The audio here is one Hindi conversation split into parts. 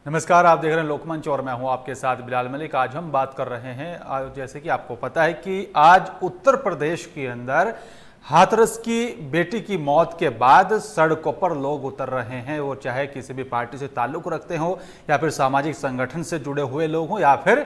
नमस्कार, आप देख रहे हैं लोकमंच और मैं हूं आपके साथ बिलाल मलिक। आज हम बात कर रहे हैं, जैसे कि आपको पता है कि आज उत्तर प्रदेश के अंदर हाथरस की बेटी की मौत के बाद सड़कों पर लोग उतर रहे हैं। वो चाहे किसी भी पार्टी से ताल्लुक रखते हो या फिर सामाजिक संगठन से जुड़े हुए लोग हों या फिर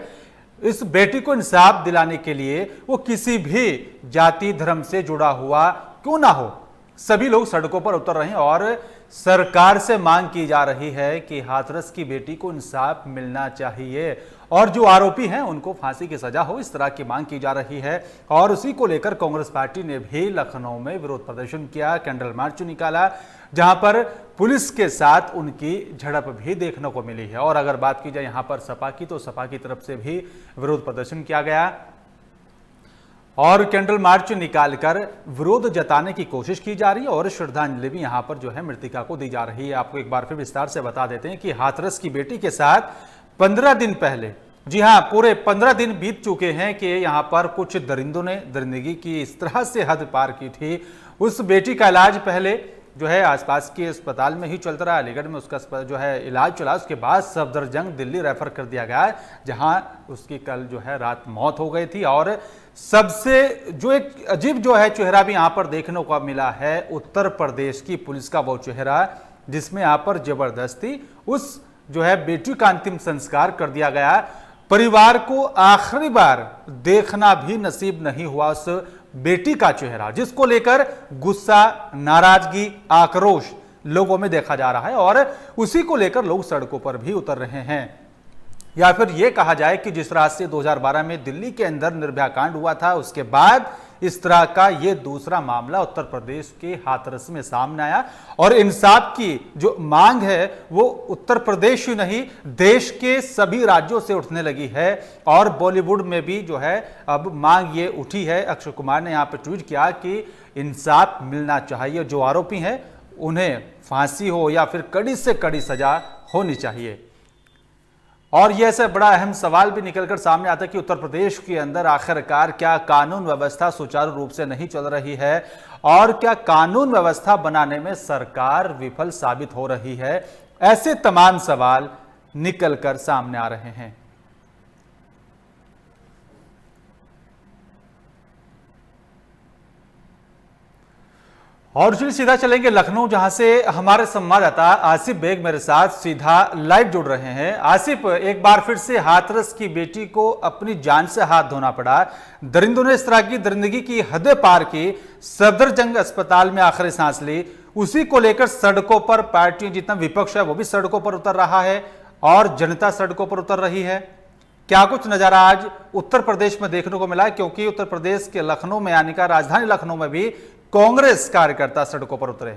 इस बेटी को इंसाफ दिलाने के लिए वो किसी भी जाति धर्म से जुड़ा हुआ क्यों ना हो, सभी लोग सड़कों पर उतर रहे हैं और सरकार से मांग की जा रही है कि हाथरस की बेटी को इंसाफ मिलना चाहिए और जो आरोपी हैं उनको फांसी की सजा हो, इस तरह की मांग की जा रही है। और उसी को लेकर कांग्रेस पार्टी ने भी लखनऊ में विरोध प्रदर्शन किया, कैंडल मार्च निकाला, जहां पर पुलिस के साथ उनकी झड़प भी देखने को मिली है। और अगर बात की जाए यहां पर सपा की, तो सपा की तरफ से भी विरोध प्रदर्शन किया गया और कैंडल मार्च निकालकर विरोध जताने की कोशिश की जा रही है और श्रद्धांजलि भी यहां पर जो है मृतिका को दी जा रही है। आपको एक बार फिर विस्तार से बता देते हैं कि हाथरस की बेटी के साथ 15 दिन पहले, जी हां, पूरे 15 दिन बीत चुके हैं कि यहां पर कुछ दरिंदों ने दरिंदगी की इस तरह से हद पार की थी। उस बेटी का इलाज पहले जो है आसपास के अस्पताल में ही चलता रहा, अलीगढ़ में उसका जो है इलाज चला, उसके बाद सफदरजंग दिल्ली रेफर कर दिया गया, जहां उसकी कल जो है रात मौत हो गई थी। और सबसे जो एक अजीब जो है चेहरा भी यहां पर देखने को मिला है, उत्तर प्रदेश की पुलिस का वो चेहरा जिसमें यहां पर जबरदस्ती उस जो है बेटी का अंतिम संस्कार कर दिया गया। परिवार को आखिरी बार देखना भी नसीब नहीं हुआ उस बेटी का चेहरा, जिसको लेकर गुस्सा, नाराजगी, आक्रोश लोगों में देखा जा रहा है और उसी को लेकर लोग सड़कों पर भी उतर रहे हैं। या फिर यह कहा जाए कि जिस तरह से 2012 में दिल्ली के अंदर निर्भया कांड हुआ था, उसके बाद इस तरह का यह दूसरा मामला उत्तर प्रदेश के हाथरस में सामने आया और इंसाफ की जो मांग है वो उत्तर प्रदेश ही नहीं, देश के सभी राज्यों से उठने लगी है। और बॉलीवुड में भी जो है अब मांग ये उठी है। अक्षय कुमार ने यहां पर ट्वीट किया कि इंसाफ मिलना चाहिए, जो आरोपी हैं उन्हें फांसी हो या फिर कड़ी से कड़ी सजा होनी चाहिए। और यह ऐसा बड़ा अहम सवाल भी निकलकर सामने आता है कि उत्तर प्रदेश के अंदर आखिरकार क्या कानून व्यवस्था सुचारू रूप से नहीं चल रही है और क्या कानून व्यवस्था बनाने में सरकार विफल साबित हो रही है। ऐसे तमाम सवाल निकलकर सामने आ रहे हैं। और चलिए सीधा चलेंगे लखनऊ, जहां से हमारे संवाददाता आसिफ बेग मेरे साथ सीधा लाइव जुड़ रहे हैं। आसिफ, एक बार फिर से हाथरस की बेटी को अपनी जान से हाथ धोना पड़ा, दरिंदों ने इस तरह की दरिंदगी की हदें पार की, सफदरजंग अस्पताल में आखिरी सांस ली, उसी को लेकर सड़कों पर पार्टियों, जितना विपक्ष है वो भी सड़कों पर उतर रहा है और जनता सड़कों पर उतर रही है। क्या कुछ नजारा आज उत्तर प्रदेश में देखने को मिला है, क्योंकि उत्तर प्रदेश के लखनऊ में यानी का राजधानी लखनऊ में भी कांग्रेस कार्यकर्ता सड़कों पर उतरे।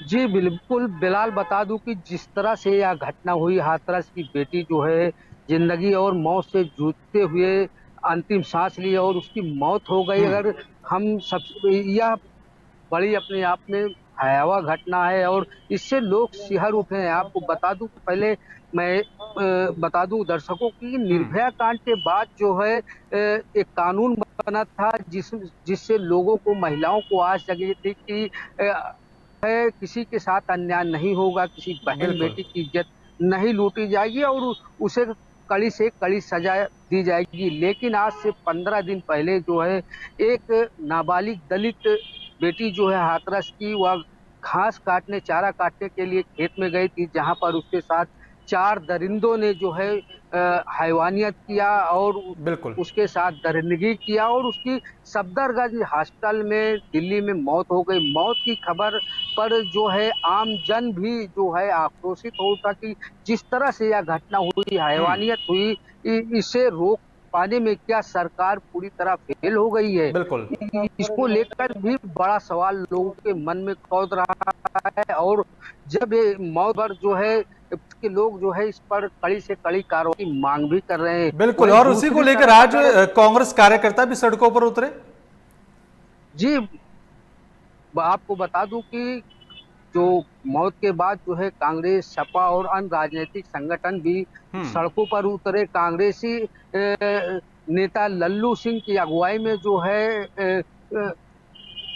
जी बिल्कुल बिलाल, बता दूं कि जिस तरह से यह घटना हुई, हाथरस की बेटी जो है जिंदगी और मौत से जूझते हुए अंतिम सांस ली और उसकी मौत हो गई। अगर हम सब, यह बड़ी अपने आप में भयावह घटना है और इससे लोग सिहर उठे हैं। आपको बता दूं, पहले मैं बता दूं दर्शकों की, निर्भया कांड के बाद जो है एक कानून बना था जिससे लोगों को, महिलाओं को आस जगी थी कि किसी के साथ अन्याय नहीं होगा, किसी बहन बिल्कुल। बेटी की इज्जत नहीं लूटी जाएगी और उसे कड़ी से कड़ी सजा दी जाएगी। लेकिन आज से 15 दिन पहले जो है एक नाबालिग दलित बेटी जो है हाथरस की, वह घास काटने, चारा काटने के लिए खेत में गई थी, जहां पर उसके साथ 4 दरिंदों ने जो है हैवानियत किया और बिल्कुल। उसके साथ दरिंदगी किया और उसकी सफदरगंज हॉस्पिटल में दिल्ली में मौत हो गई। मौत की खबर पर जो है आम जन भी जो है आक्रोशित हो उठा कि जिस तरह से यह घटना हुई, हैवानियत हुई, इसे रोक पाने में क्या सरकार पूरी तरह फेल हो गई है। बिल्कुल। इसको लेकर भी बड़ा सवाल लोगों के मन में कौध रहा है और जब ये मौत पर जो है के लोग जो है इस पर कड़ी से कड़ी कार्रवाई की मांग भी कर रहे हैं। बिल्कुल, वहीं और उसी को दूसरी लेकर तरफ आज अगर, कांग्रेस कार्यकर्ता भी सड़कों पर उतरे। जी आपको बता दूं कि जो मौत के बाद जो है कांग्रेस, सपा और अन्य राजनीतिक संगठन भी सड़कों पर उतरे। कांग्रेसी नेता लल्लू सिंह की अगुवाई में जो है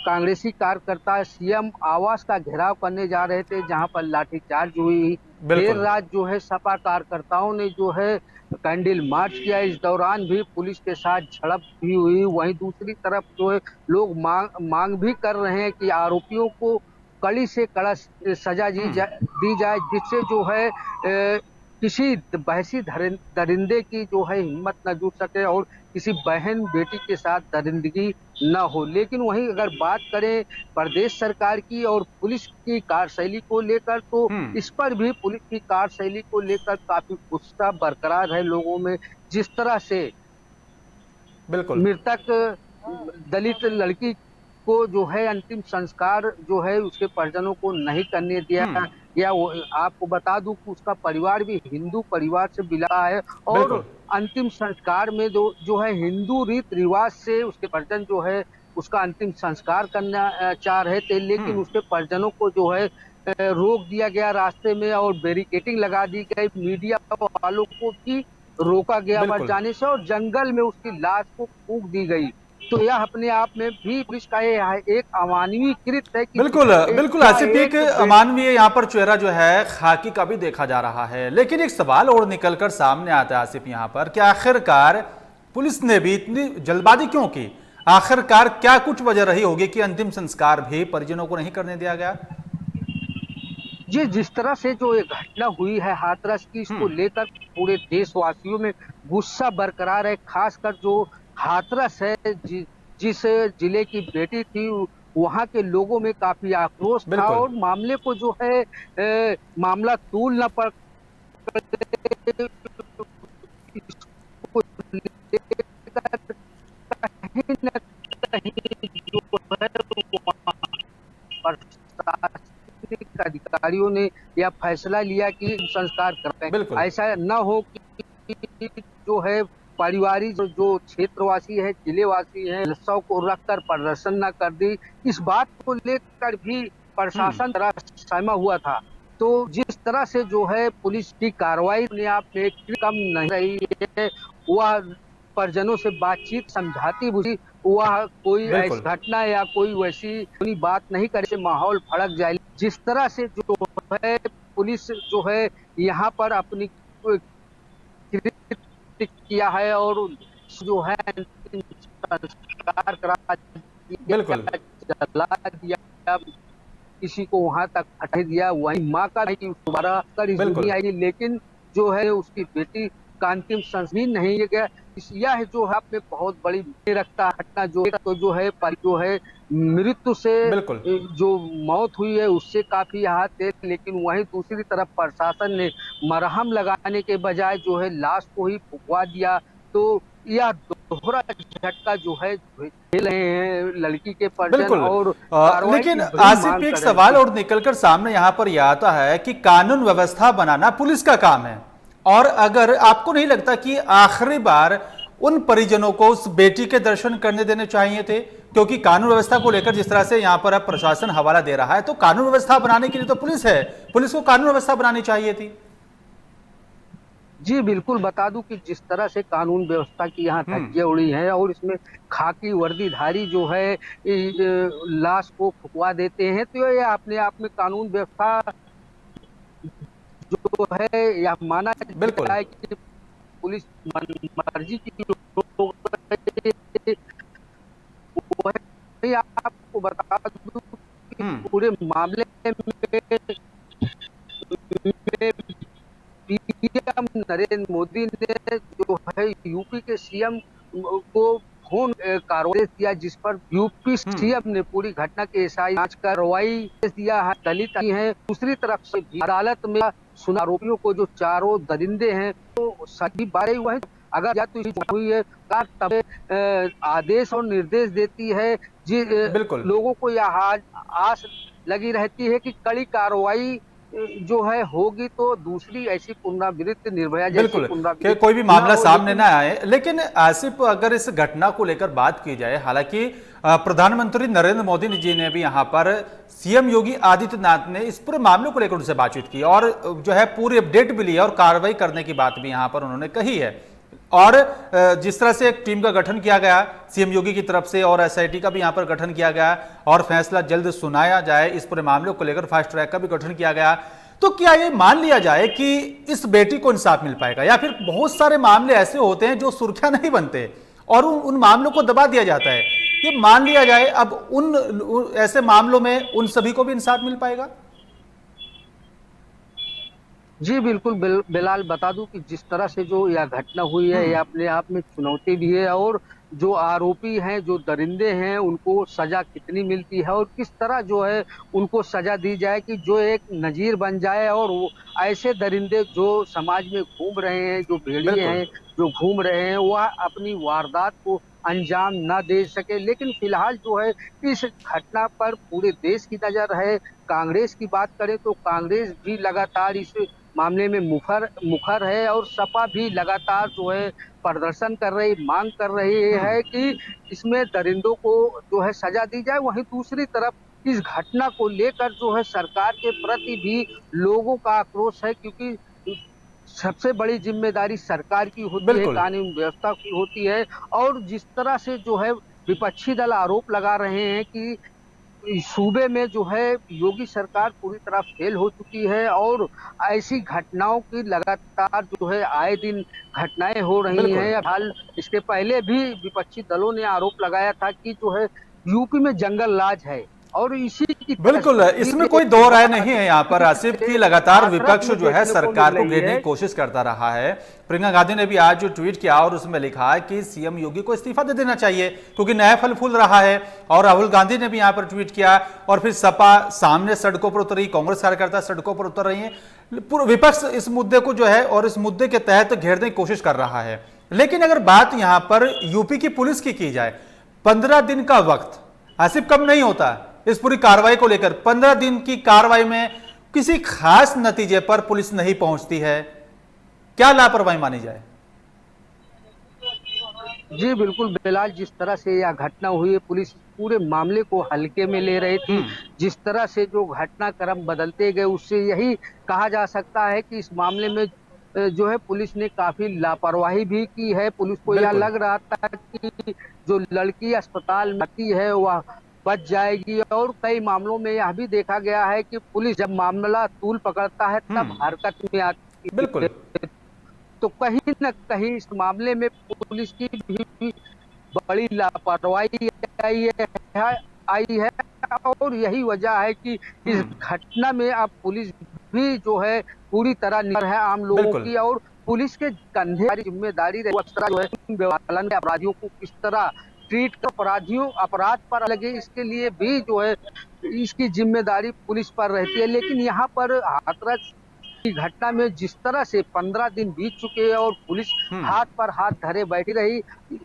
कांग्रेसी कार्यकर्ता सीएम आवास का घेराव करने जा रहे थे, जहां पर लाठीचार्ज हुई। देर बिल्कुल। रात जो है सपा कार्यकर्ताओं ने जो है कैंडल मार्च किया। इस दौरान भी पुलिस के साथ झड़प भी हुई। वहीं दूसरी तरफ जो है लोग मांग भी कर रहे हैं कि आरोपियों को कड़ी से कड़ा सजा दी जाए, जिससे जो है किसी बहसी दरिंदे की जो है हिम्मत न जुट सके और किसी बहन बेटी के साथ दरिंदगी न हो। लेकिन वहीं अगर बात करें प्रदेश सरकार की और पुलिस की कार्यशैली को लेकर, तो इस पर भी पुलिस की कार्यशैली को लेकर काफी गुस्सा बरकरार है लोगों में। जिस तरह से बिल्कुल। मृतक दलित लड़की को जो है अंतिम संस्कार जो है उसके परिजनों को नहीं करने दिया गया। आपको बता दूं कि उसका परिवार भी हिंदू परिवार से बिला है और बिल्कुल। अंतिम संस्कार में जो है हिंदू रीत रिवाज से उसके परिजन जो है उसका अंतिम संस्कार करना चाह रहे थे, लेकिन उसके परिजनों को जो है रोक दिया गया रास्ते में और बैरिकेडिंग लगा दी गई। मीडिया वालों को भी रोका गया वहां बिल्कुल। जाने से और जंगल में उसकी लाश को फूंक दी गई। तो यह अपने आप में भी पुलिस का ये एक अमानवीय कृत्य है कि बिल्कुल बिल्कुल आसिफ, एक अमानवीय यहाँ पर चेहरा जो है खाकी का भी देखा जा रहा है। लेकिन एक सवाल और निकलकर सामने आता है आसिफ यहाँ पर कि आखिरकार पुलिस ने भी इतनी जल्दबाजी क्यों की? आखिरकार क्या कुछ वजह रही होगी कि अंतिम संस्कार भी परिजनों को नहीं करने दिया गया? जी, जिस तरह से जो ये घटना हुई है हाथरस की, इसको लेकर पूरे देशवासियों में गुस्सा बरकरार है। खासकर जो हाथरस है, जिस जिले की बेटी थी, वहां के लोगों में काफी आक्रोश था और मामले को जो है मामला तूल न पड़ कहीं न कहीं जो है प्रशासनिक अधिकारियों ने यह फैसला लिया कि संस्कार करते हैं। ऐसा न हो कि जो है पारिवारिक जो क्षेत्रवासी है, जिलेवासी है, उत्सव को रखकर प्रदर्शन न कर दी। इस बात को लेकर भी प्रशासन सहमा हुआ था। तो जिस तरह से जो है पुलिस की कार्रवाई अपने आप में कम नहीं रही है, वह परिजनों से बातचीत समझाती बुझी, वह कोई ऐसी घटना या कोई वैसी बात नहीं करे से माहौल भड़क जाए। जिस तरह से जो है पुलिस जो है यहाँ पर अपनी किया है और जो है संस्कार करा जला दिया, किसी को वहां तक हटा दिया। वही माँ का नहीं कि दोबारा कर इस दुनिया आई, लेकिन जो है उसकी बेटी का अंतिम संस्कार नहीं गया। यह जो है आपने बहुत बड़ी रखता घटना जो है मृत्यु से जो मौत हुई है उससे काफी आहत है। लेकिन वहीं दूसरी तरफ प्रशासन ने मरहम लगाने के बजाय जो है लाश को ही फुकवा दिया। तो यह दोहरा झटका जो है झेल रहे हैं लड़की के परिजन और लेकिन आसिफ, एक सवाल और निकलकर सामने यहाँ पर यह आता है कि कानून व्यवस्था बनाना पुलिस का काम है, और अगर आपको नहीं लगता कि आखिरी बार उन परिजनों को उस बेटी के दर्शन करने देने चाहिए थे? क्योंकि कानून व्यवस्था को लेकर जिस तरह से यहाँ पर अब प्रशासन हवाला दे रहा है, तो कानून व्यवस्था बनाने के लिए तो पुलिस है, पुलिस को कानून व्यवस्था बनानी चाहिए थी। जी बिल्कुल, बता दूं कि जिस तरह से कानून व्यवस्था की यहाँ धज्जियां उड़ी हैं और इसमें खाकी वर्दीधारी जो है लाश को फुकवा देते हैं, तो यह अपने आप में कानून व्यवस्था जो है यह माना जाता है कि पुलिस मर्जी की आपको बता दूं कि पूरे मामले में पीएम नरेंद्र मोदी ने जो है यूपी के सीएम को फोन कार्रवाई दिया, जिस पर यूपी सीएम ने पूरी घटना की एसआई जांच कार्रवाई दिया है। दलित है दूसरी तरफ से अदालत में सुना आरोपियों को जो चारों दरिंदे हैं तो सभी बारे हुए। अगर या तो हुई है तब आदेश और निर्देश देती है, लोगों को यह आस लगी रहती है कि कड़ी कार्रवाई जो है होगी तो दूसरी ऐसी पुनरावृत्ति निर्भया जैसी पुनरावृत्ति कोई भी मामला सामने ना आए। लेकिन आसिफ, अगर इस घटना को लेकर बात की जाए, हालांकि प्रधानमंत्री नरेंद्र मोदी जी ने भी यहाँ पर सीएम योगी आदित्यनाथ ने इस पूरे मामले को लेकर उनसे बातचीत की और जो है पूरी अपडेट भी ली और कार्रवाई करने की बात भी यहाँ पर उन्होंने कही है। और जिस तरह से एक टीम का गठन किया गया सीएम योगी की तरफ से और एसआईटी का भी यहां पर गठन किया गया और फैसला जल्द सुनाया जाए इस पूरे मामले को लेकर फास्ट ट्रैक का भी गठन किया गया, तो क्या ये मान लिया जाए कि इस बेटी को इंसाफ मिल पाएगा? या फिर बहुत सारे मामले ऐसे होते हैं जो सुर्खियां नहीं बनते और उन मामलों को दबा दिया जाता है, ये मान लिया जाए अब ऐसे मामलों में उन सभी को भी इंसाफ मिल पाएगा? जी बिल्कुल बिलाल, बता दूं कि जिस तरह से जो यह घटना हुई है यह अपने आप में चुनौती भी है, और जो आरोपी हैं, जो दरिंदे हैं, उनको सजा कितनी मिलती है और किस तरह जो है उनको सजा दी जाए कि जो एक नजीर बन जाए और वो ऐसे दरिंदे जो समाज में घूम रहे हैं, जो भेड़िए बिल्कुल। हैं जो घूम रहे हैं, वह अपनी वारदात को अंजाम ना दे सके। लेकिन फिलहाल जो है इस घटना पर पूरे देश की नजर है। कांग्रेस की बात करें तो कांग्रेस भी लगातार इस मामले में मुखर है और सपा भी लगातार जो है प्रदर्शन कर रही, मांग कर रही है कि इसमें दरिंदों को जो है सजा दी जाए। वहीं दूसरी तरफ इस घटना को लेकर जो है सरकार के प्रति भी लोगों का आक्रोश है, क्योंकि सबसे बड़ी जिम्मेदारी सरकार की होती है, बिल्कुल। कानून व्यवस्था की होती है। और जिस तरह से जो है विपक्षी दल आरोप लगा रहे हैं कि सूबे में जो है योगी सरकार पूरी तरह फेल हो चुकी है और ऐसी घटनाओं की लगातार जो है आए दिन घटनाएं हो रही बिल्कुल। हैं। हाल इसके पहले भी विपक्षी दलों ने आरोप लगाया था कि जो है यूपी में जंगल राज है और इसी की बिल्कुल, इसमें कोई दो राय नहीं है यहाँ पर आसिफ की लगातार विपक्ष जो है सरकार को घेरने की कोशिश करता रहा है। प्रियंका गांधी ने भी आज जो ट्वीट किया और उसमें लिखा है कि सीएम योगी को इस्तीफा दे देना चाहिए क्योंकि नया फल फूल रहा है। और राहुल गांधी ने भी यहाँ पर ट्वीट किया और फिर सपा सामने सड़कों पर उतरी, कांग्रेस कार्यकर्ता सड़कों पर उतर रही है। पूरा विपक्ष इस मुद्दे को जो है और इस मुद्दे के तहत घेरने की कोशिश कर रहा है। लेकिन अगर बात यहाँ पर यूपी की पुलिस की जाए, 15 दिन का वक्त आसिफ कम नहीं होता इस पूरी कार्रवाई को लेकर। 15 दिन की कार्रवाई में किसी खास नतीजे पर पुलिस नहीं पहुंचती है, क्या लापरवाही मानी जाए? जी बिल्कुल बिलाल, जिस तरह से यह घटना हुई है पुलिस पूरे मामले को हल्के में ले रही थी। जिस तरह से जो घटनाक्रम बदलते गए उससे यही कहा जा सकता है कि इस मामले में जो है पुलिस ने काफी लापरवाही भी की है। पुलिस को यह लग रहा था कि जो लड़की अस्पताल में आती है वह बच जाएगी और कई मामलों में यह भी देखा गया है कि पुलिस जब मामला तूल पकड़ता है तब हरकत में आती है। बिल्कुल। तो कहीं न कहीं इस मामले में पुलिस की भी बड़ी लापरवाही आई है और यही वजह है कि इस घटना में अब पुलिस भी जो है पूरी तरह निर्भर है आम लोगों की और पुलिस के कंधे जिम्मेदारी जो है अपराधियों को किस तरह ट्रीट कर अपराध पर लगे, इसके लिए भी जो है इसकी जिम्मेदारी पुलिस पर रहती है। लेकिन यहाँ पर हाथरस की घटना में जिस तरह से 15 दिन बीत चुके हैं और पुलिस हाथ पर हाथ धरे बैठी रही,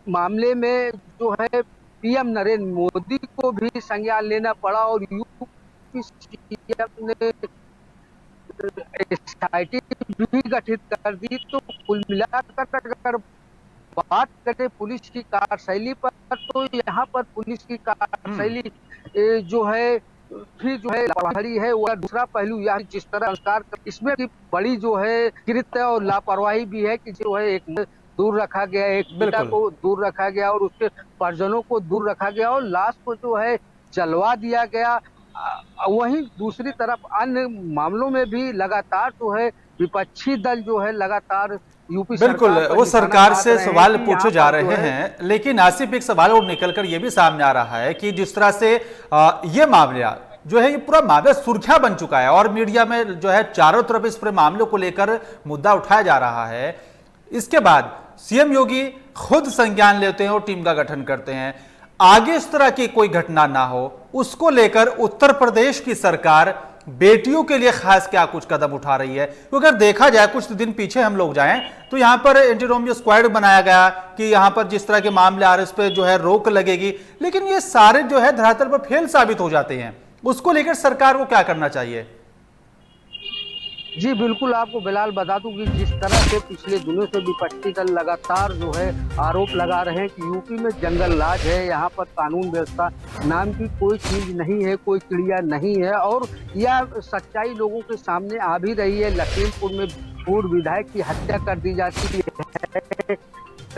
मामले में जो है पीएम नरेंद्र मोदी को भी संज्ञान लेना पड़ा और यूपी सीएम ने एसआईटी भी गठित कर दी। तो कुल मिलाकर अगर बात करें पुलिस की कार्यशैली पर तो यहाँ पर पुलिस की कार्यशैली जो है फिर जो है लापरवाही है। वह दूसरा पहलू यह जिस तरह संस्कार इसमें भी बड़ी जो है कृत्य और लापरवाही भी है कि जो है एक दूर रखा गया, एक पिता को दूर रखा गया और उसके परिजनों को दूर रखा गया और लाश को जो है जलवा दिया गया। वहीं दूसरी तरफ अन्य मामलों में भी लगातार जो है विपक्षी दल जो है लगातार यूपी बिल्कुल वो सरकार से सवाल पूछे जा रहे हैं। लेकिन आसिफ एक सवाल और निकलकर यह भी सामने आ रहा है कि जिस तरह से ये मामला जो है ये पूरा मामला सुर्खियां बन चुका है और मीडिया में जो है चारों तरफ इस पूरे मामले को लेकर मुद्दा उठाया जा रहा है। इसके बाद सीएम योगी खुद संज्ञान लेते हैं और टीम का गठन करते हैं। आगे इस तरह की कोई घटना ना हो उसको लेकर उत्तर प्रदेश की सरकार बेटियों के लिए खास क्या कुछ कदम उठा रही है? क्योंकि अगर देखा जाए कुछ दिन पीछे हम लोग जाएं तो यहां पर एंटी रोमियो स्क्वाड बनाया गया कि यहां पर जिस तरह के मामले आ रहे इस पे जो है रोक लगेगी, लेकिन ये सारे जो है धरातल पर फेल साबित हो जाते हैं। उसको लेकर सरकार को क्या करना चाहिए? जी बिल्कुल, आपको बिलाल बता दूं कि जिस तरह से पिछले दिनों से विपक्षी दल लगातार जो है आरोप लगा रहे हैं कि यूपी में जंगल राज है, यहाँ पर कानून व्यवस्था नाम की कोई चीज नहीं है, कोई चिड़िया नहीं है और यह सच्चाई लोगों के सामने आ भी रही है। लखीमपुर में पूर्व विधायक की हत्या कर दी जाती है,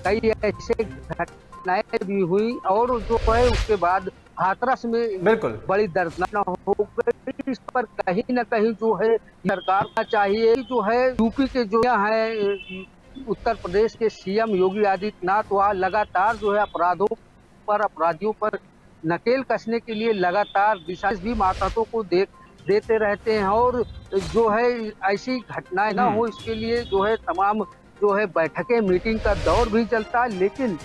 कई ऐसे घटनाएं भी हुई और जो है उसके बाद हाथरस में बिल्कुल। बड़ी दर्दनाक हो गई। इस पर कहीं न कहीं जो है सरकार का चाहिए कि जो है यूपी के जो है उत्तर प्रदेश के सीएम योगी आदित्यनाथ वह लगातार जो है अपराधियों पर नकेल कसने के लिए लगातार दिशा भी मातहतों को देते रहते हैं और जो है ऐसी घटनाएं ना हो इसके लिए जो है तमाम जो है बैठकें मीटिंग का दौर भी चलता है। लेकिन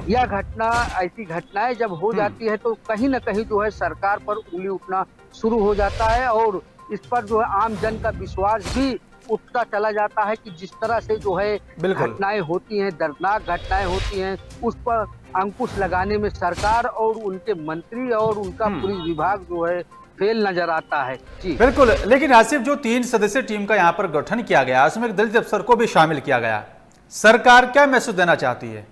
यह घटना ऐसी घटनाएं जब हो जाती है तो कहीं न कहीं जो है सरकार पर उंगली उठना शुरू हो जाता है और इस पर जो है आम जन का विश्वास भी उठता चला जाता है कि जिस तरह से जो है घटनाएं होती हैं, दर्दनाक घटनाएं होती हैं, उस पर अंकुश लगाने में सरकार और उनके मंत्री और उनका पुलिस विभाग जो है फेल नजर आता है। जी बिल्कुल। लेकिन आसिफ, जो 3 सदस्यीय टीम का यहाँ पर गठन किया गया उसमें एक दलित अफसर को भी शामिल किया गया, सरकार क्या मैसेज देना चाहती है?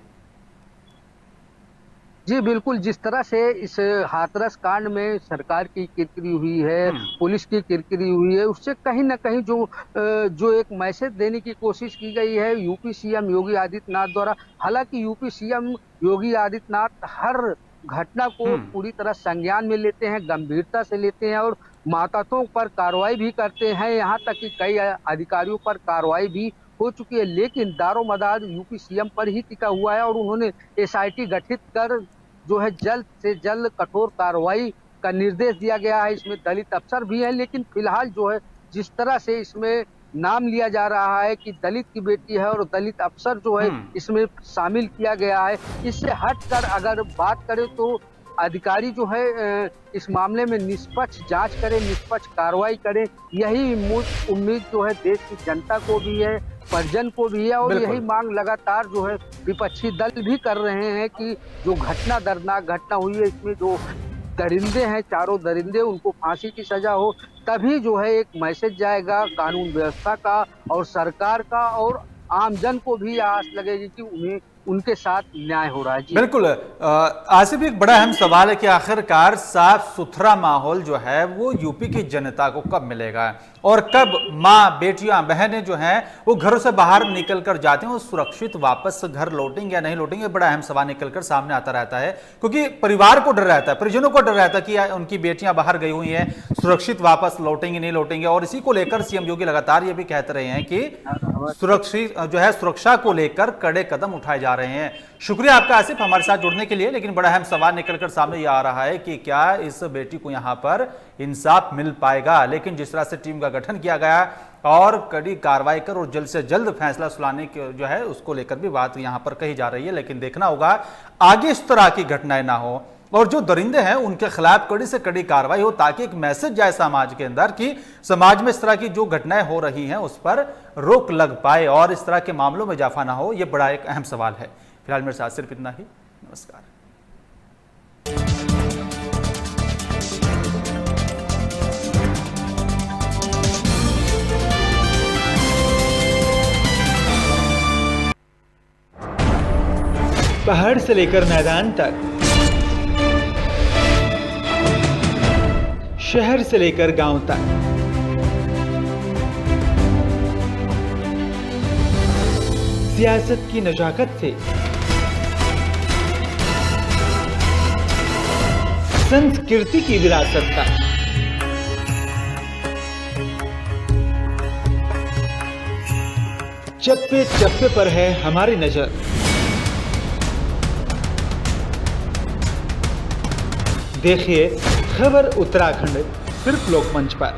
जी बिल्कुल, जिस तरह से इस हाथरस कांड में सरकार की किरकिरी हुई है, पुलिस की किरकिरी हुई है, उससे कहीं न कहीं जो एक मैसेज देने की कोशिश की गई है यूपी सीएम योगी आदित्यनाथ द्वारा। हालांकि यूपी सीएम योगी आदित्यनाथ हर घटना को पूरी तरह संज्ञान में लेते हैं, गंभीरता से लेते हैं और मातहतों पर कार्रवाई भी करते हैं। यहाँ तक कि कई अधिकारियों पर कार्रवाई भी हो चुकी है, लेकिन दारोमदार यूपी सीएम पर ही टिका हुआ है और उन्होंने एसआईटी गठित कर जो है जल्द से जल्द कठोर कार्रवाई का निर्देश दिया गया है। इसमें दलित अफसर भी हैं, लेकिन फिलहाल जो है जिस तरह से इसमें नाम लिया जा रहा है कि दलित की बेटी है और दलित अफसर जो है इसमें शामिल किया गया है, इससे हटकर अगर बात करें तो अधिकारी जो है इस मामले में निष्पक्ष जांच करें, निष्पक्ष कार्रवाई करें, यही उम्मीद जो है देश की जनता को भी है, परिजन को भी है और यही मांग लगातार जो है विपक्षी दल भी कर रहे हैं कि जो दर्दनाक घटना हुई है इसमें जो दरिंदे हैं, चारों दरिंदे, उनको फांसी की सजा हो, तभी जो है एक मैसेज जाएगा कानून व्यवस्था का और सरकार का और आमजन को भी आस लगेगी कि उन्हें उनके साथ न्याय हो रहा है। जी बिल्कुल। आसिफ, एक बड़ा अहम सवाल है कि आखिरकार साफ सुथरा माहौल जो है वो यूपी की जनता को कब मिलेगा और कब माँ, बेटियां, बहनें जो हैं वो घरों से बाहर निकल कर जाते हैं, वो सुरक्षित वापस घर लौटेंगे या नहीं लौटेंगे? बड़ा अहम सवाल निकलकर सामने आता रहता है, क्योंकि परिवार को डर रहता है, परिजनों को डर रहता है कि उनकी बेटियां बाहर गई हुई हैं, सुरक्षित वापस लौटेंगे नहीं लौटेंगे। और इसी को लेकर सीएम योगी लगातार ये भी कहते रहे हैं कि सुरक्षा को लेकर कड़े कदम उठाए जा रहे हैं। शुक्रिया आपका आसिफ हमारे साथ जुड़ने के लिए। लेकिन बड़ा अहम सवाल निकलकर सामने ये आ रहा है कि क्या इस बेटी को यहां पर इंसाफ मिल पाएगा? लेकिन जिस तरह से टीम का गठन किया गया और कड़ी कार्रवाई कर और जल्द से जल्द फैसला सुनाने की जो है उसको लेकर भी बात यहां पर कही जा रही है। लेकिन देखना होगा आगे इस तरह की घटनाएं ना हो और जो दरिंदे हैं उनके खिलाफ कड़ी से कड़ी कार्रवाई हो, ताकि एक मैसेज जाए समाज के अंदर कि समाज में इस तरह की जो घटनाएं हो रही हैं उस पर रोक लग पाए और इस तरह के मामलों में इजाफा ना हो। यह बड़ा एक अहम सवाल है। फिलहाल मेरे साथ सिर्फ इतना ही। नमस्कार। पहाड़ से लेकर मैदान तक, शहर से लेकर गांव तक, सियासत की नजाकत से संस्कृति की विरासत तक, चप्पे चप्पे पर है हमारी नजर। देखिए खबर उत्तराखंड सिर्फ लोकमंच पर।